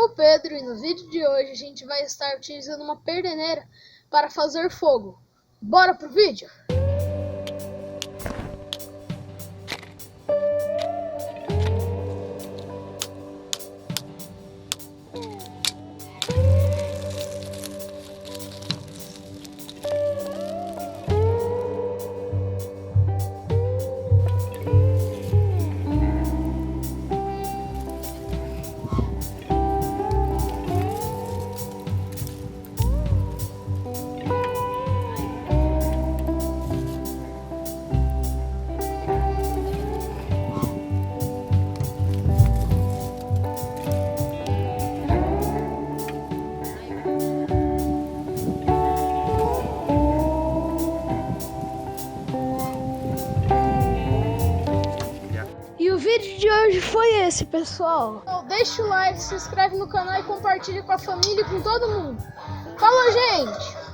sou o Pedro e no vídeo de hoje a gente vai estar utilizando uma perdeneira para fazer fogo. Bora pro vídeo? E o vídeo de hoje foi esse, pessoal. Então deixa o like, se inscreve no canal e compartilha com a família e com todo mundo. Falou, gente!